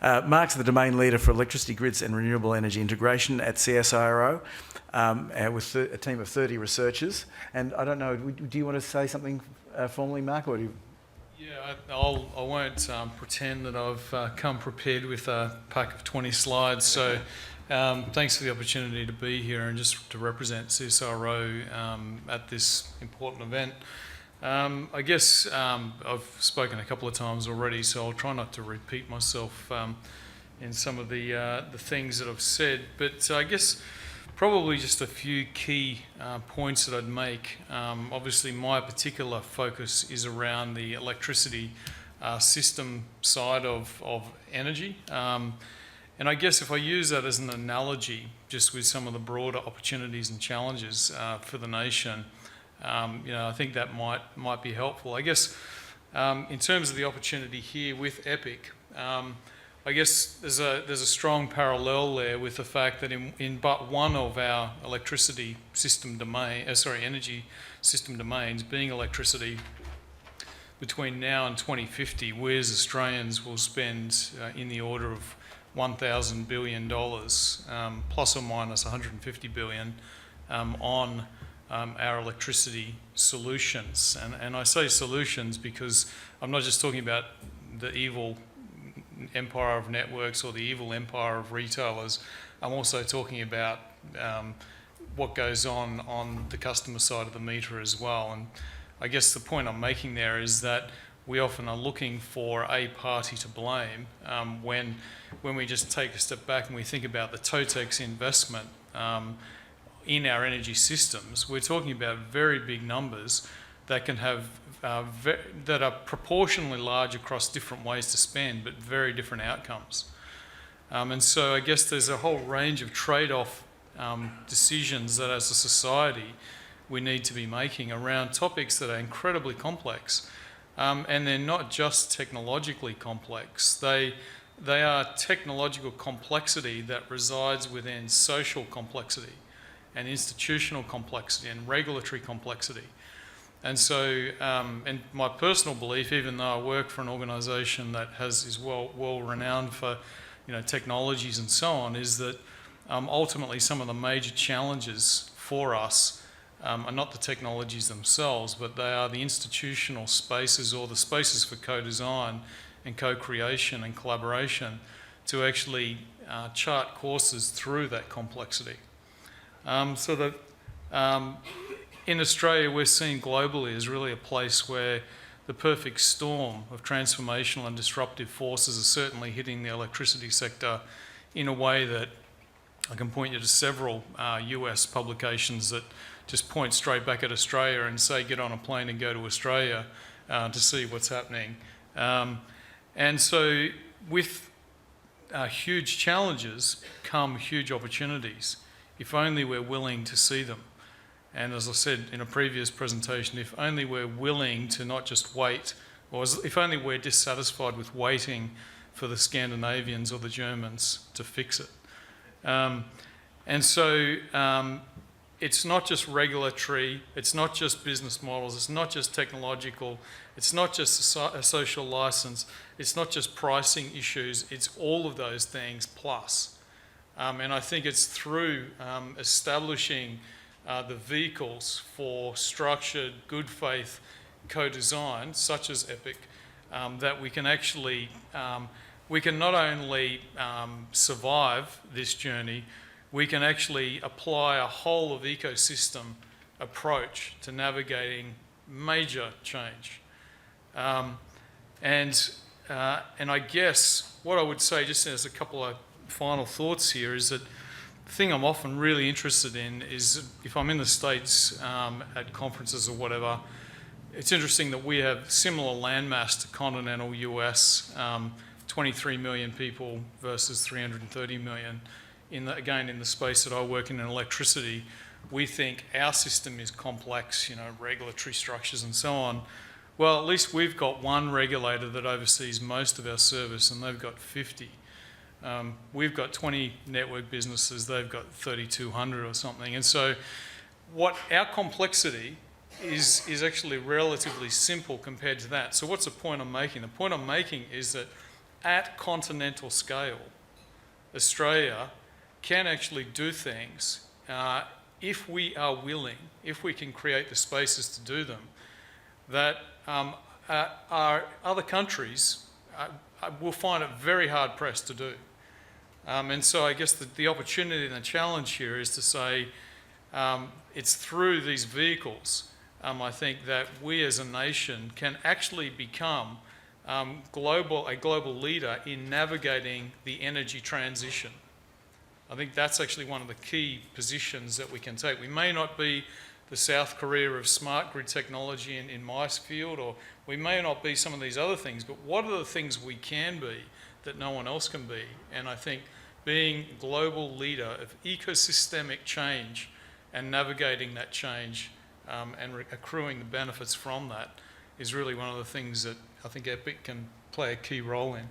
Mark's the domain leader for electricity grids and renewable energy integration at CSIRO with a team of 30 researchers. And I don't know, do you want to say something formally, Mark, or do you? Yeah, I won't pretend that I've come prepared with a pack of 20 slides. So thanks for the opportunity to be here and just to represent CSIRO at this important event. I guess I've spoken a couple of times already, so I'll try not to repeat myself in some of the things that I've said. But I guess probably just a few key points that I'd make. Obviously, my particular focus is around the electricity system side of energy. And I guess if I use that as an analogy, just with some of the broader opportunities and challenges for the nation, I think that might be helpful. I guess in terms of the opportunity here with EPIC, I guess there's a strong parallel there with the fact that in but one of our electricity system energy system domains, being electricity, between now and 2050, we as Australians will spend in the order of $1,000 billion, plus or minus 150 billion, on our electricity solutions. And I say solutions because I'm not just talking about the evil empire of networks or the evil empire of retailers. I'm also talking about what goes on the customer side of the meter as well. And I guess the point I'm making there is that we often are looking for a party to blame when we just take a step back and we think about the TOTEX investment in our energy systems. We're talking about very big numbers that can have that are proportionally large across different ways to spend, but very different outcomes. And so I guess there's a whole range of trade-off decisions that as a society we need to be making around topics that are incredibly complex. And they're not just technologically complex. They are technological complexity that resides within social complexity and institutional complexity and regulatory complexity. And so, and my personal belief, even though I work for an organisation that is well renowned for, technologies and so on, is that ultimately some of the major challenges for us are not the technologies themselves, but they are the institutional spaces or the spaces for co-design and co-creation and collaboration to actually chart courses through that complexity. So that in Australia, we're seen globally as really a place where the perfect storm of transformational and disruptive forces are certainly hitting the electricity sector in a way that I can point you to several US publications that just point straight back at Australia and say, get on a plane and go to Australia to see what's happening. And so with huge challenges come huge opportunities, if only we're willing to see them. And as I said in a previous presentation, if only we're willing to not just wait, or if only we're dissatisfied with waiting for the Scandinavians or the Germans to fix it. And so it's not just regulatory, it's not just business models, it's not just technological, it's not just a social license, it's not just pricing issues, it's all of those things plus. And I think it's through establishing the vehicles for structured, good faith co-design, such as EPIC, that we can actually, we can not only survive this journey, we can actually apply a whole of ecosystem approach to navigating major change. And I guess what I would say, just as a couple of final thoughts here, is that the thing I'm often really interested in is if I'm in the States at conferences or whatever, it's interesting that we have similar landmass to continental US, 23 million people versus 330 million. Again, in the space that I work in electricity, we think our system is complex, regulatory structures and so on. Well, at least we've got one regulator that oversees most of our service, and they've got 50. We've got 20 network businesses, they've got 3,200 or something. And so what our complexity is actually relatively simple compared to that. So what's the point I'm making? The point I'm making is that at continental scale, Australia can actually do things if we are willing, if we can create the spaces to do them, that our other countries will find it very hard pressed to do. And so I guess the opportunity and the challenge here is to say it's through these vehicles, I think, that we as a nation can actually become a global leader in navigating the energy transition. I think that's actually one of the key positions that we can take. We may not be the South Korea of smart grid technology in my field, or we may not be some of these other things, but what are the things we can be that no one else can be? And I think being global leader of ecosystemic change and navigating that change and accruing the benefits from that is really one of the things that I think EPIC can play a key role in.